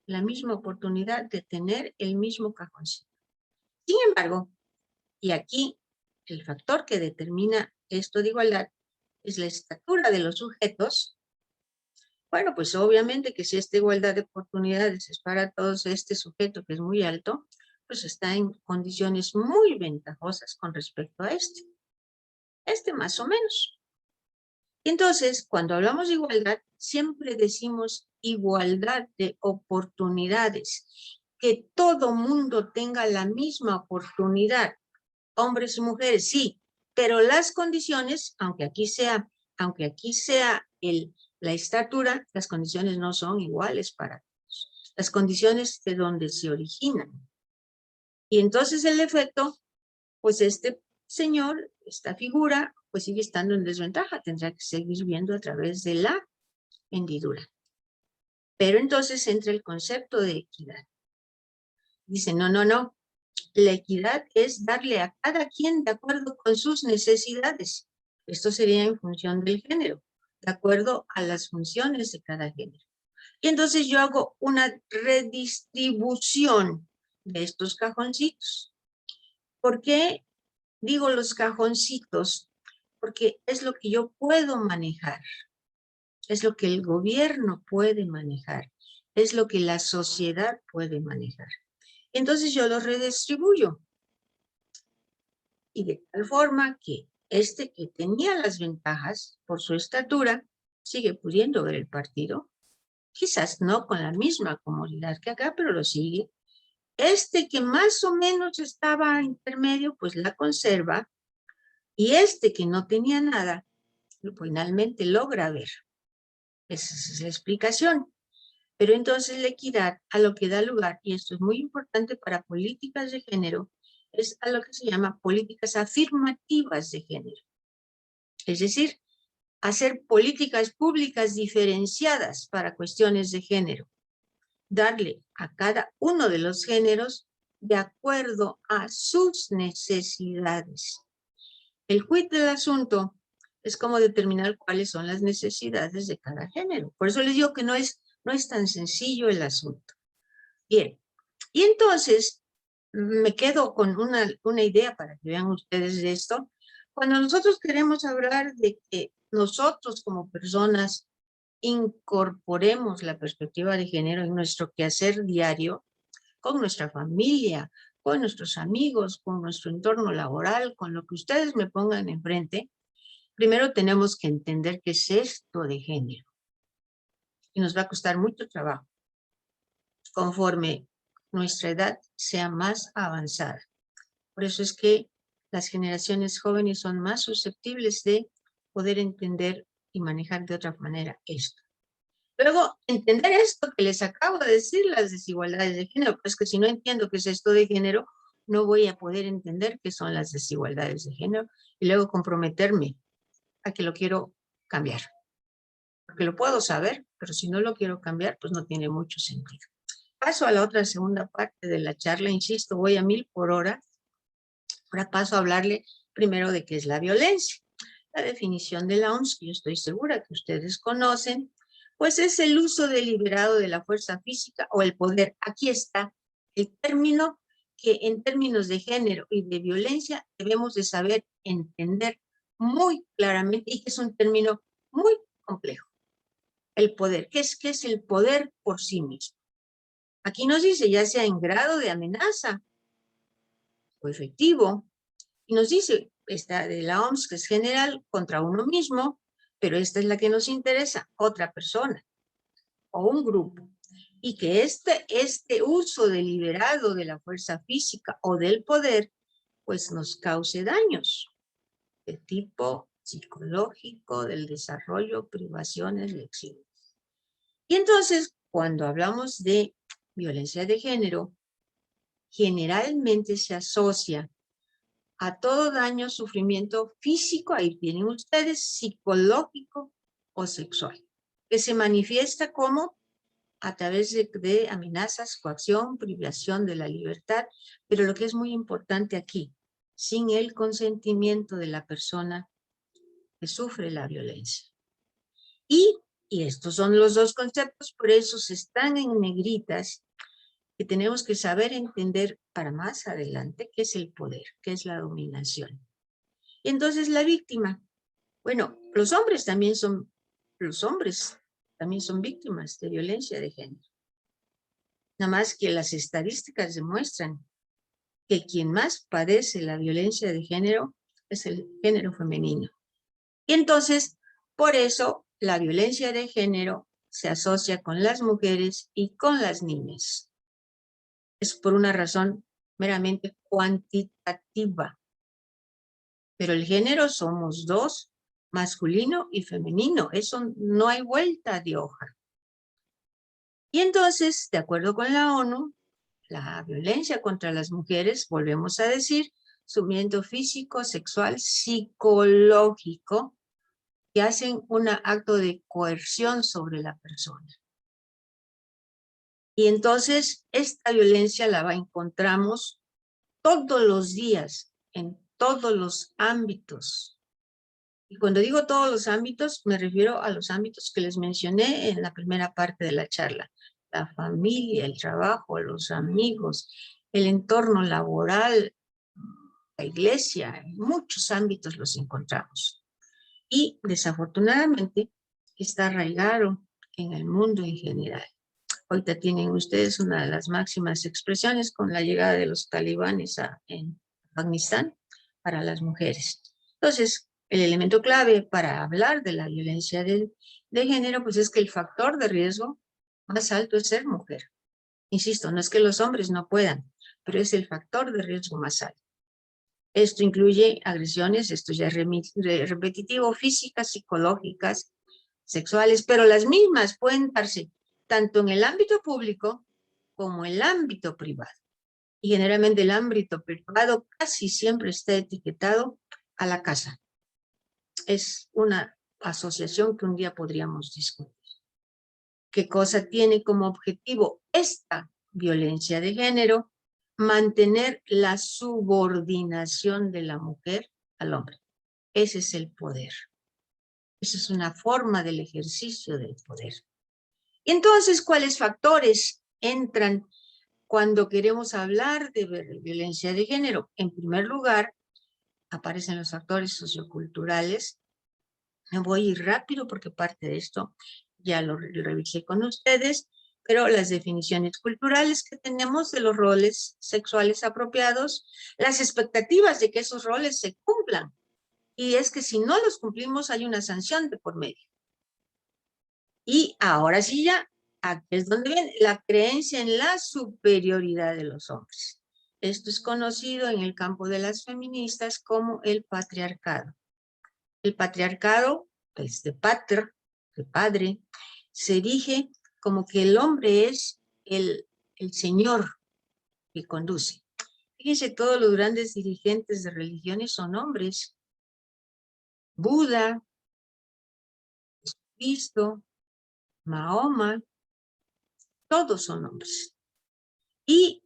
la misma oportunidad de tener el mismo cajoncito. Sin embargo, y aquí el factor que determina esto de igualdad es la estatura de los sujetos. Bueno, pues obviamente que si esta igualdad de oportunidades es para todos, este sujeto que es muy alto, pues está en condiciones muy ventajosas con respecto a este más o menos. Entonces, cuando hablamos de igualdad, siempre decimos igualdad de oportunidades, que todo mundo tenga la misma oportunidad, hombres y mujeres, sí, pero las condiciones, aunque aquí sea la estatura, las condiciones no son iguales para todos. Las condiciones de donde se originan. Y entonces el efecto, pues este señor, esta figura, pues sigue estando en desventaja, tendrá que seguir viendo a través de la hendidura. Pero entonces entra el concepto de equidad. Dice, no, la equidad es darle a cada quien de acuerdo con sus necesidades. Esto sería en función del género, de acuerdo a las funciones de cada género. Y entonces yo hago una redistribución de estos cajoncitos. ¿Por qué digo los cajoncitos? Porque es lo que yo puedo manejar, es lo que el gobierno puede manejar, es lo que la sociedad puede manejar. Entonces yo los redistribuyo. Y de tal forma que este que tenía las ventajas por su estatura, sigue pudiendo ver el partido, quizás no con la misma comodidad que acá, pero lo sigue. Este que más o menos estaba intermedio, pues la conserva, y este que no tenía nada, finalmente logra ver. Esa es la explicación. Pero entonces la equidad a lo que da lugar, y esto es muy importante para políticas de género, es a lo que se llama políticas afirmativas de género. Es decir, hacer políticas públicas diferenciadas para cuestiones de género. Darle a cada uno de los géneros de acuerdo a sus necesidades. El quid del asunto es cómo determinar cuáles son las necesidades de cada género. Por eso les digo que no es tan sencillo el asunto. Bien, y entonces me quedo con una idea para que vean ustedes de esto. Cuando nosotros queremos hablar de que nosotros como personas incorporemos la perspectiva de género en nuestro quehacer diario, con nuestra familia, con nuestros amigos, con nuestro entorno laboral, con lo que ustedes me pongan enfrente, primero tenemos que entender qué es esto de género. Y nos va a costar mucho trabajo conforme nuestra edad sea más avanzada. Por eso es que las generaciones jóvenes son más susceptibles de poder entender y manejar de otra manera esto. Luego, entender esto que les acabo de decir, las desigualdades de género, pues que si no entiendo qué es esto de género, no voy a poder entender qué son las desigualdades de género y luego comprometerme a que lo quiero cambiar. Porque lo puedo saber, pero si no lo quiero cambiar, pues no tiene mucho sentido. Paso a la otra segunda parte de la charla, insisto, voy a 1000 por hora. Ahora paso a hablarle primero de qué es la violencia. La definición de la OMS, que yo estoy segura que ustedes conocen, pues es el uso deliberado de la fuerza física o el poder. Aquí está el término que en términos de género y de violencia debemos de saber entender muy claramente y que es un término muy complejo. El poder. ¿Qué es el poder por sí mismo? Aquí nos dice, ya sea en grado de amenaza o efectivo, y nos dice, esta de la OMS, que es general, contra uno mismo, pero esta es la que nos interesa, otra persona o un grupo. Y que este uso deliberado de la fuerza física o del poder, pues nos cause daños de tipo psicológico, del desarrollo, privaciones, lecciones. Y entonces, cuando hablamos de violencia de género, generalmente se asocia a todo daño, sufrimiento físico, ahí tienen ustedes, psicológico o sexual, que se manifiesta como a través de amenazas, coacción, privación de la libertad, pero lo que es muy importante aquí, sin el consentimiento de la persona que sufre la violencia. Y estos son los dos conceptos, por eso están en negritas, que tenemos que saber entender para más adelante qué es el poder, qué es la dominación. Y entonces la víctima, bueno, los hombres también son víctimas de violencia de género. Nada más que las estadísticas demuestran que quien más padece la violencia de género es el género femenino. Y entonces, por eso, la violencia de género se asocia con las mujeres y con las niñas. Es por una razón meramente cuantitativa. Pero el género somos dos, masculino y femenino. Eso no hay vuelta de hoja. Y entonces, de acuerdo con la ONU, la violencia contra las mujeres, volvemos a decir, sufrimiento físico, sexual, psicológico, que hacen un acto de coerción sobre la persona. Y entonces, esta violencia la encontramos todos los días, en todos los ámbitos. Y cuando digo todos los ámbitos, me refiero a los ámbitos que les mencioné en la primera parte de la charla. La familia, el trabajo, los amigos, el entorno laboral, la iglesia, en muchos ámbitos los encontramos. Y desafortunadamente está arraigado en el mundo en general. Ahorita tienen ustedes una de las máximas expresiones con la llegada de los talibanes en Afganistán para las mujeres. Entonces, el elemento clave para hablar de la violencia de género, pues es que el factor de riesgo más alto es ser mujer. Insisto, no es que los hombres no puedan, pero es el factor de riesgo más alto. Esto incluye agresiones, esto ya es repetitivo, físicas, psicológicas, sexuales, pero las mismas pueden darse tanto en el ámbito público como en el ámbito privado. Y generalmente el ámbito privado casi siempre está etiquetado a la casa. Es una asociación que un día podríamos discutir. ¿Qué cosa tiene como objetivo esta violencia de género? Mantener la subordinación de la mujer al hombre. Ese es el poder. Esa es una forma del ejercicio del poder. Y entonces, ¿cuáles factores entran cuando queremos hablar de violencia de género? En primer lugar, aparecen los factores socioculturales. Me voy a ir rápido porque parte de esto ya lo revisé con ustedes, pero las definiciones culturales que tenemos de los roles sexuales apropiados, las expectativas de que esos roles se cumplan. Y es que si no los cumplimos hay una sanción de por medio. Y ahora sí ya, aquí es donde viene la creencia en la superioridad de los hombres. Esto es conocido en el campo de las feministas como el patriarcado. El patriarcado, pues de pater, de padre, se erige como que el hombre es el señor que conduce. Fíjense, todos los grandes dirigentes de religiones son hombres. Buda, Cristo, Mahoma, todos son hombres. Y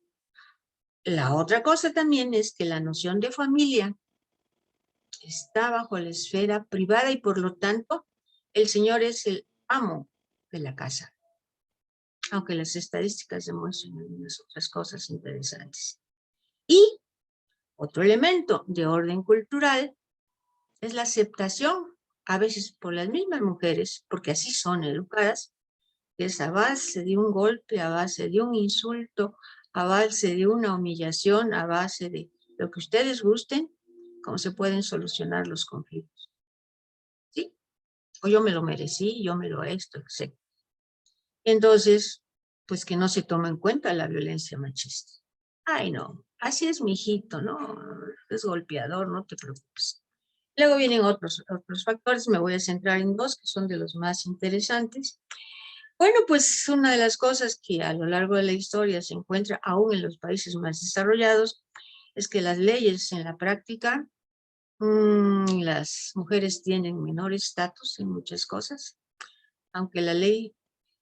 la otra cosa también es que la noción de familia está bajo la esfera privada y por lo tanto el señor es el amo de la casa. Aunque las estadísticas demuestran algunas otras cosas interesantes. Y otro elemento de orden cultural es la aceptación, a veces por las mismas mujeres, porque así son educadas, que es a base de un golpe, a base de un insulto, a base de una humillación, a base de lo que ustedes gusten, cómo se pueden solucionar los conflictos. ¿Sí? O yo me lo merecí, yo me lo esto, etc. Entonces, pues que no se toma en cuenta la violencia machista. Ay, no, así es mi hijito, ¿no? Es golpeador, no te preocupes. Luego vienen otros factores, me voy a centrar en dos que son de los más interesantes. Bueno, pues una de las cosas que a lo largo de la historia se encuentra aún en los países más desarrollados es que las leyes en la práctica, las mujeres tienen menor estatus en muchas cosas, aunque la ley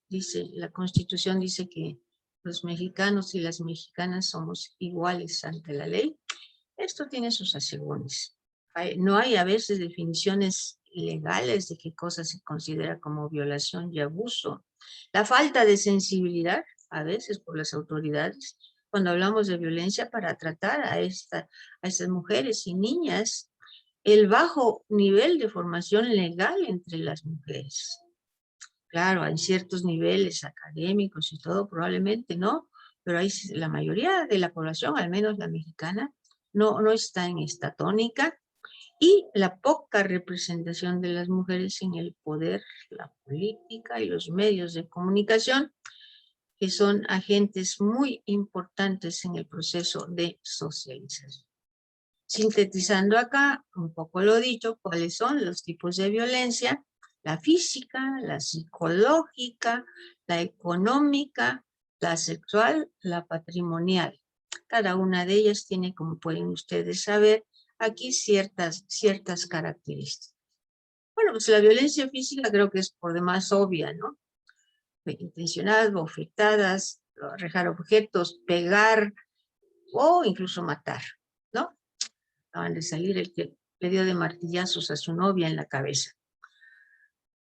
dice, la Constitución dice que los mexicanos y las mexicanas somos iguales ante la ley. Esto tiene sus asegúnes. No hay a veces definiciones legales de qué cosa se considera como violación y abuso. La falta de sensibilidad, a veces por las autoridades, cuando hablamos de violencia para tratar a estas mujeres y niñas, el bajo nivel de formación legal entre las mujeres. Claro, hay ciertos niveles académicos y todo, probablemente no, pero hay, la mayoría de la población, al menos la mexicana, no está en esta tónica, y la poca representación de las mujeres en el poder, la política y los medios de comunicación, que son agentes muy importantes en el proceso de socialización. Sintetizando acá, un poco lo dicho, cuáles son los tipos de violencia: la física, la psicológica, la económica, la sexual, la patrimonial. Cada una de ellas tiene, como pueden ustedes saber, aquí ciertas características. Bueno, pues la violencia física creo que es por demás obvia, ¿no? Intencionadas, bofetadas, arrojar objetos, pegar o incluso matar, ¿no? Acaban de salir el que le dio de martillazos a su novia en la cabeza.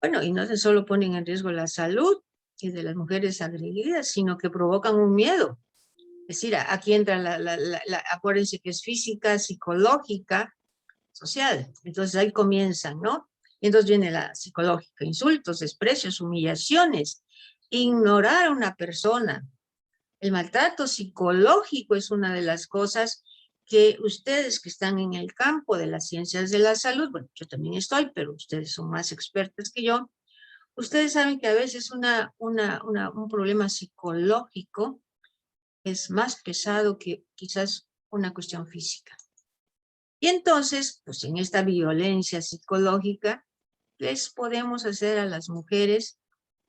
Bueno, y no solo ponen en riesgo la salud de las mujeres agredidas, sino que provocan un miedo. Es decir, aquí entra acuérdense que es física, psicológica, social. Entonces ahí comienzan, ¿no? Y entonces viene la psicológica: insultos, desprecios, humillaciones, ignorar a una persona. El maltrato psicológico es una de las cosas que ustedes que están en el campo de las ciencias de la salud, bueno, yo también estoy, pero ustedes son más expertos que yo, ustedes saben que a veces un problema psicológico es más pesado que quizás una cuestión física. Y entonces, pues en esta violencia psicológica, les podemos hacer a las mujeres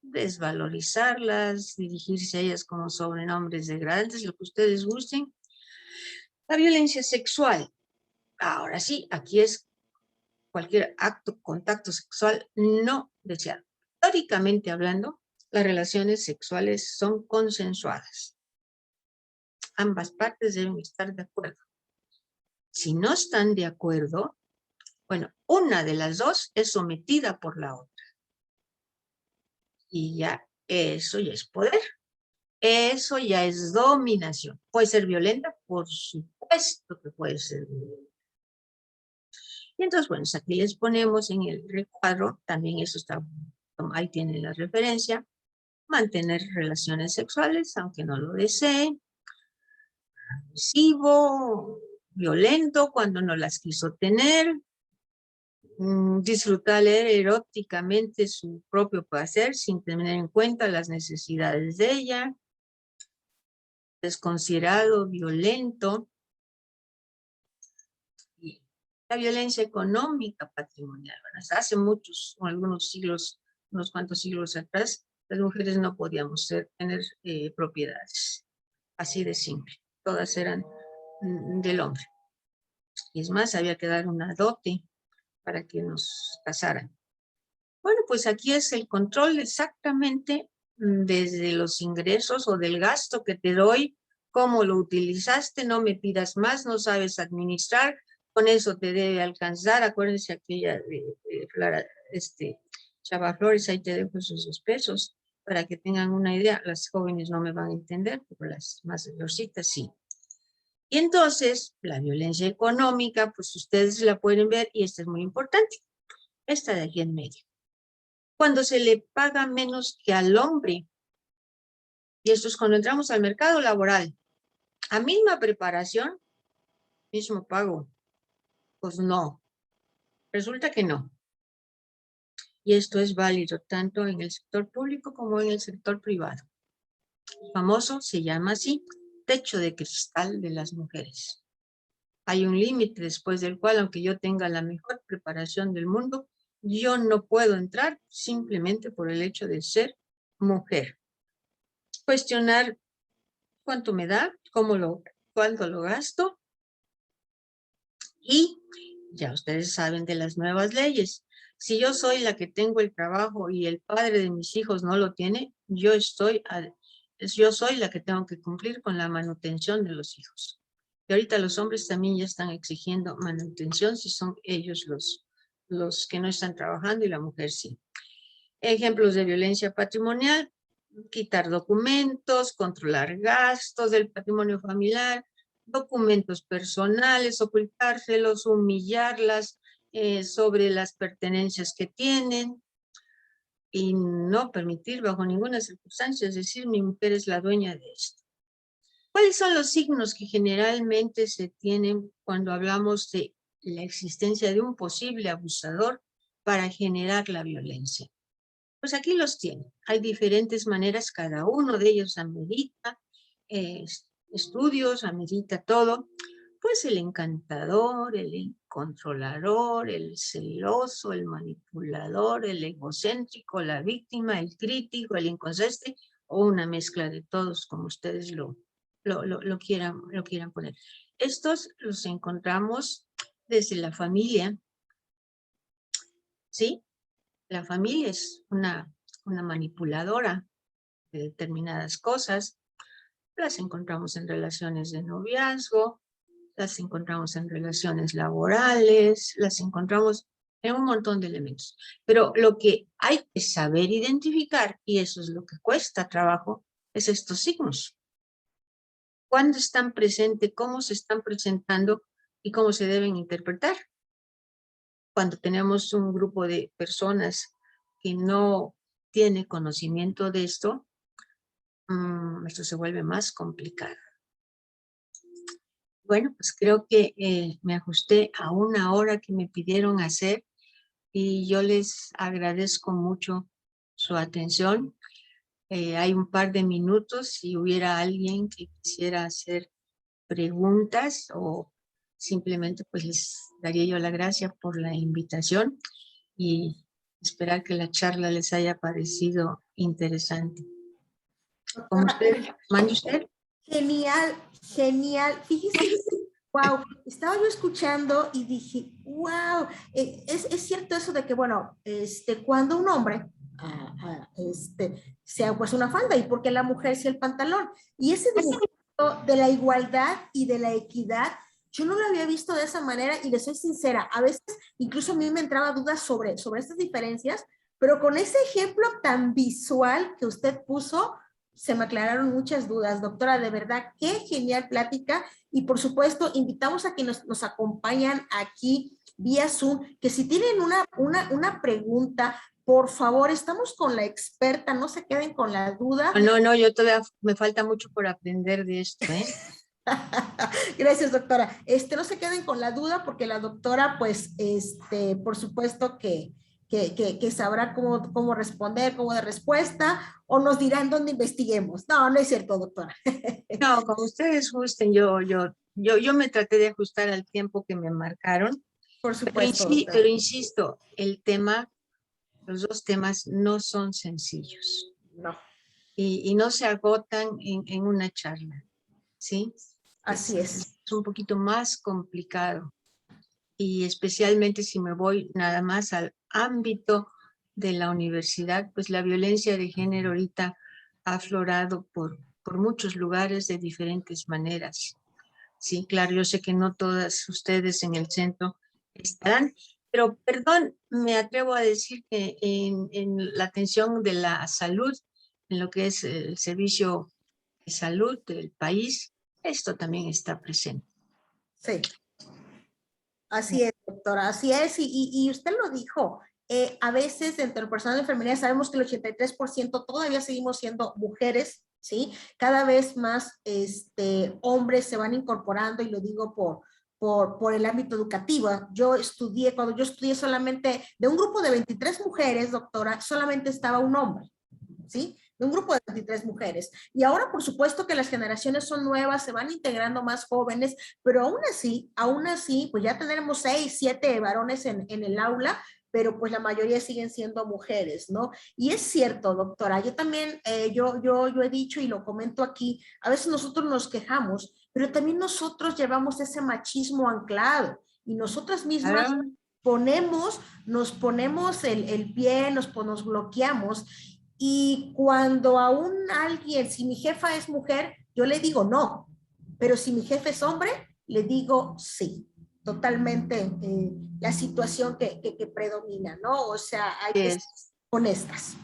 desvalorizarlas, dirigirse a ellas como sobrenombres degradantes, lo que ustedes gusten. La violencia sexual. Ahora sí, aquí es cualquier acto, contacto sexual no deseado. Históricamente hablando, las relaciones sexuales son consensuadas. Ambas partes deben estar de acuerdo. Si no están de acuerdo, bueno, una de las dos es sometida por la otra. Y ya, eso ya es poder. Eso ya es dominación. ¿Puede ser violenta? Por supuesto que puede ser violenta. Y entonces, bueno, aquí les ponemos en el recuadro, también eso está, ahí tienen la referencia: mantener relaciones sexuales, aunque no lo deseen, agresivo, violento cuando no las quiso tener, disfrutar eróticamente su propio placer sin tener en cuenta las necesidades de ella, desconsiderado, violento. Y la violencia económica patrimonial. Bueno, hace algunos siglos, unos cuantos siglos atrás, las mujeres no podíamos tener propiedades. Así de simple. Todas eran del hombre. Y es más, había que dar una dote para que nos casaran. Bueno, pues aquí es el control exactamente desde los ingresos o del gasto que te doy, cómo lo utilizaste, no me pidas más, no sabes administrar, con eso te debe alcanzar. Acuérdense aquella Chava Flores, ahí te dejo esos 2 pesos para que tengan una idea. Las jóvenes no me van a entender, pero las más mayorcitas sí. Y entonces, la violencia económica, pues ustedes la pueden ver, y esta es muy importante, esta de aquí en medio. Cuando se le paga menos que al hombre, y esto es cuando entramos al mercado laboral, a misma preparación, mismo pago, pues no, resulta que no. Y esto es válido tanto en el sector público como en el sector privado. El famoso se llama así, techo de cristal de las mujeres. Hay un límite después del cual, aunque yo tenga la mejor preparación del mundo, yo no puedo entrar simplemente por el hecho de ser mujer. Cuestionar cuánto me da, cuánto lo gasto. Y ya ustedes saben de las nuevas leyes. Si yo soy la que tengo el trabajo y el padre de mis hijos no lo tiene, yo soy la que tengo que cumplir con la manutención de los hijos. Y ahorita los hombres también ya están exigiendo manutención si son ellos los que no están trabajando y la mujer sí. Ejemplos de violencia patrimonial: quitar documentos, controlar gastos del patrimonio familiar, documentos personales, ocultárselos, humillarlas sobre las pertenencias que tienen y no permitir bajo ninguna circunstancia decir mi mujer es la dueña de esto. ¿Cuáles son los signos que generalmente se tienen cuando hablamos de la existencia de un posible abusador para generar la violencia? Pues aquí los tienen. Hay diferentes maneras, cada uno de ellos amerita estudios, amerita todo. Pues el encantador, el controlador, el celoso, el manipulador, el egocéntrico, la víctima, el crítico, el inconsciente, o una mezcla de todos, como ustedes lo quieran poner. Estos los encontramos desde la familia, ¿sí? La familia es una manipuladora de determinadas cosas. Las encontramos en relaciones de noviazgo, las encontramos en relaciones laborales, las encontramos en un montón de elementos. Pero lo que hay que saber identificar, y eso es lo que cuesta trabajo, es estos signos. ¿Cuándo están presentes? ¿Cómo se están presentando? ¿Y cómo se deben interpretar? Cuando tenemos un grupo de personas que no tiene conocimiento de esto, esto se vuelve más complicado. Bueno, pues creo que me ajusté a una hora que me pidieron hacer y yo les agradezco mucho su atención. Hay un par de minutos si hubiera alguien que quisiera hacer preguntas, o simplemente pues les daría yo la gracia por la invitación y esperar que la charla les haya parecido interesante. ¿Cómo usted? ¿Mande usted? Genial, genial. Fíjese, wow, estaba yo escuchando y dije, wow, es cierto eso de que, bueno, cuando un hombre sea pues una falda, y porque la mujer sea el pantalón, y ese dibujito de la igualdad y de la equidad, yo no lo había visto de esa manera, y le soy sincera, a veces incluso a mí me entraba dudas sobre estas diferencias, pero con ese ejemplo tan visual que usted puso, se me aclararon muchas dudas. Doctora, de verdad, qué genial plática. Y por supuesto, invitamos a quienes nos acompañan aquí vía Zoom, que si tienen una pregunta, por favor, estamos con la experta, no se queden con la duda. No, yo todavía me falta mucho por aprender de esto, ¿eh? Gracias, doctora. No se queden con la duda, porque la doctora, pues, por supuesto que sabrá cómo responder, cómo de respuesta, o nos dirán dónde investiguemos. No, no es cierto, doctora. No, como ustedes gusten, yo me traté de ajustar al tiempo que me marcaron. Por supuesto. Pero insisto, los dos temas no son sencillos. No. Y no se agotan en una charla, ¿sí? Así es. Es un poquito más complicado. Y especialmente si me voy nada más al ámbito de la universidad, pues la violencia de género ahorita ha aflorado por muchos lugares de diferentes maneras. Sí, claro, yo sé que no todas ustedes en el centro estarán, pero perdón, me atrevo a decir que en la atención de la salud, en lo que es el servicio de salud del país, esto también está presente. Sí. Así es, doctora, así es, y usted lo dijo, a veces dentro del personal de enfermería sabemos que el 83% todavía seguimos siendo mujeres, ¿sí? Cada vez más hombres se van incorporando, y lo digo por el ámbito educativo. Cuando yo estudié solamente, de un grupo de 23 mujeres, doctora, solamente estaba un hombre, ¿sí? De un grupo de 23 mujeres. Y ahora, por supuesto que las generaciones son nuevas, se van integrando más jóvenes, pero aún así, pues ya tenemos 6, 7 varones en el aula, pero pues la mayoría siguen siendo mujeres, ¿no? Y es cierto, doctora, yo también, yo he dicho y lo comento aquí, a veces nosotros nos quejamos, pero también nosotros llevamos ese machismo anclado, y nosotras mismas Claro. nos ponemos el pie, nos bloqueamos. Y cuando si mi jefa es mujer, yo le digo no, pero si mi jefe es hombre, le digo sí. Totalmente la situación que predomina, ¿no? O sea, hay que ser honestas.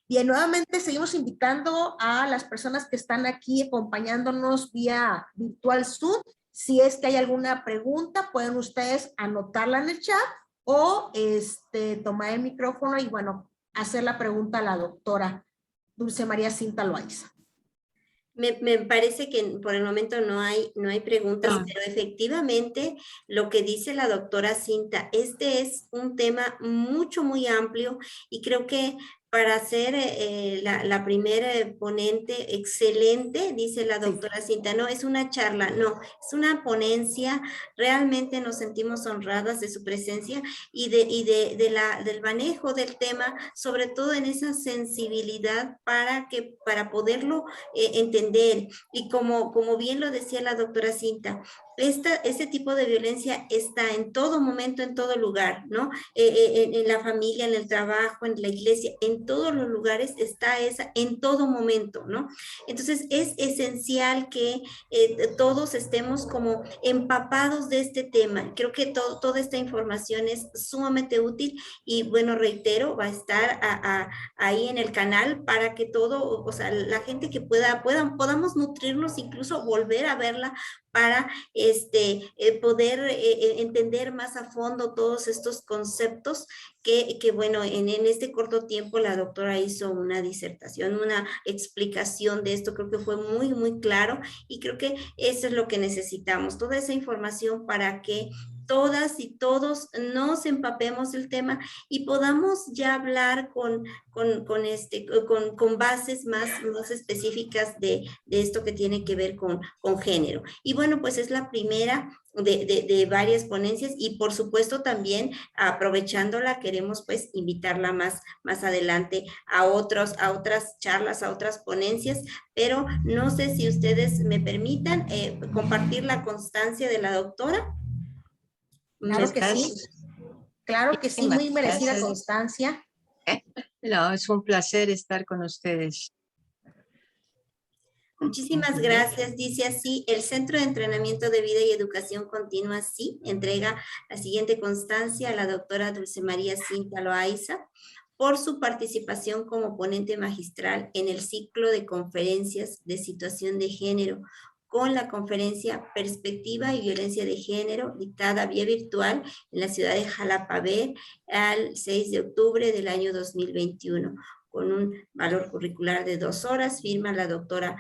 Bien, nuevamente seguimos invitando a las personas que están aquí acompañándonos vía virtual Zoom. Si es que hay alguna pregunta, pueden ustedes anotarla en el chat o tomar el micrófono y, bueno, hacer la pregunta a la doctora Dulce María Cinta Loaiza. Me parece que por el momento no hay preguntas, pero efectivamente lo que dice la doctora Cinta, este es un tema muy amplio, y creo que para ser la primera ponente excelente, dice la doctora Cinta, no es una charla, no, es una ponencia. Realmente nos sentimos honradas de su presencia y del manejo del tema, sobre todo en esa sensibilidad para poderlo entender. Y como bien lo decía la doctora Cinta, este tipo de violencia está en todo momento, en todo lugar, ¿no? En la familia, en el trabajo, en la iglesia, en todos los lugares está esa, en todo momento, ¿no? Entonces es esencial que todos estemos como empapados de este tema. Creo que toda esta información es sumamente útil, y bueno, reitero, va a estar ahí en el canal para que o sea, la gente que podamos nutrirnos, incluso volver a verla para poder entender más a fondo todos estos conceptos que bueno, en este corto tiempo la doctora hizo una disertación, una explicación de esto. Creo que fue muy claro, y creo que eso es lo que necesitamos, toda esa información para que todas y todos nos empapemos del tema y podamos ya hablar con bases más específicas de esto que tiene que ver con género. Y bueno, pues es la primera de varias ponencias, y por supuesto también aprovechándola queremos pues invitarla más adelante a otras charlas, a otras ponencias, pero no sé si ustedes me permitan compartir la constancia de la doctora. Claro que sí. Claro que sí, muy merecida constancia. No, es un placer estar con ustedes. Muchísimas gracias. Dice así: el Centro de Entrenamiento de Vida y Educación Continua, sí, entrega la siguiente constancia a la doctora Dulce María Cinta Loaiza por su participación como ponente magistral en el ciclo de conferencias de situación de género, con la conferencia Perspectiva y Violencia de Género, dictada vía virtual en la ciudad de Jalapa-Ver, al 6 de octubre del año 2021. Con un valor curricular de 2 horas, firma la doctora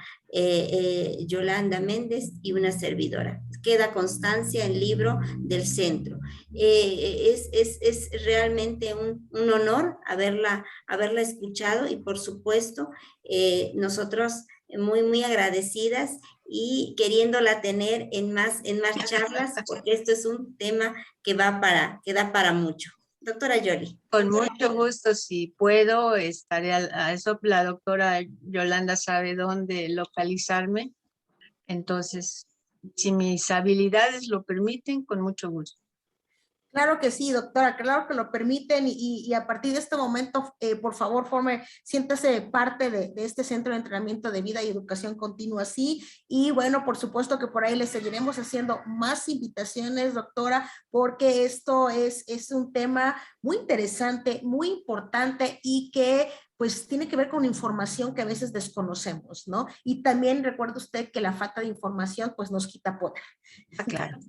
Yolanda Méndez y una servidora. Queda constancia en libro del centro. Es realmente un honor haberla escuchado, y por supuesto nosotros muy agradecidas y queriéndola tener en más charlas, porque esto es un tema que da para mucho. Doctora Yoli. Con mucho gusto, si puedo, estaré a eso. La doctora Yolanda sabe dónde localizarme. Entonces, si mis habilidades lo permiten, con mucho gusto. Claro que sí, doctora, claro que lo permiten, y a partir de este momento, por favor, siéntase parte de este Centro de Entrenamiento de Vida y Educación Continua, sí, y bueno, por supuesto que por ahí le seguiremos haciendo más invitaciones, doctora, porque esto es un tema muy interesante, muy importante, y que pues tiene que ver con información que a veces desconocemos, ¿no? Y también recuerda usted que la falta de información pues nos quita poder. Claro.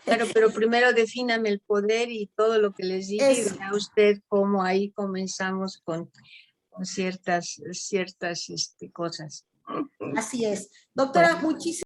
Claro, pero primero defíname el poder y todo lo que les dije, y verá usted cómo ahí comenzamos con ciertas cosas. Así es. Doctora, Bueno. muchísimas